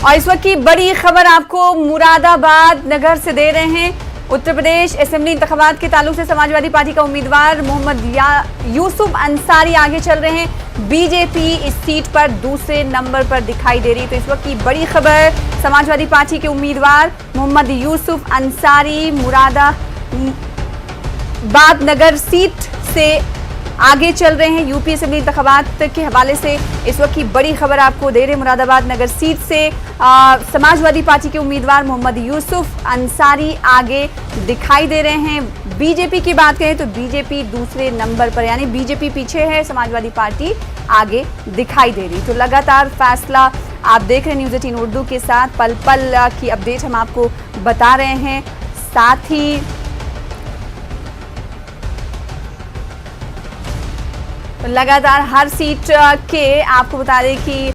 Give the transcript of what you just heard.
और इस वक्त की बड़ी खबर आपको मुरादाबाद नगर से दे रहे हैं। उत्तर प्रदेश असेंबली इंतखाबात के ताल्लुक से समाजवादी पार्टी का उम्मीदवार मोहम्मद यूसुफ अंसारी आगे चल रहे हैं। बीजेपी इस सीट पर दूसरे नंबर पर दिखाई दे रही है। तो इस वक्त की बड़ी खबर, समाजवादी पार्टी के उम्मीदवार मोहम्मद यूसुफ अंसारी मुरादाबाद नगर सीट से आगे चल रहे हैं। यूपी असेंबली इंतखाबात के हवाले से इस वक्त की बड़ी खबर आपको दे रहे हैं। मुरादाबाद नगर सीट से समाजवादी पार्टी के उम्मीदवार मोहम्मद यूसुफ अंसारी आगे दिखाई दे रहे हैं। बीजेपी की बात करें तो बीजेपी दूसरे नंबर पर, यानी बीजेपी पीछे है, समाजवादी पार्टी आगे दिखाई दे रही। तो लगातार फैसला आप देख रहे हैं न्यूज़ 18 उर्दू के साथ। पल पल की अपडेट हम आपको बता रहे हैं। साथ ही लगातार हर सीट के आपको बता दें कि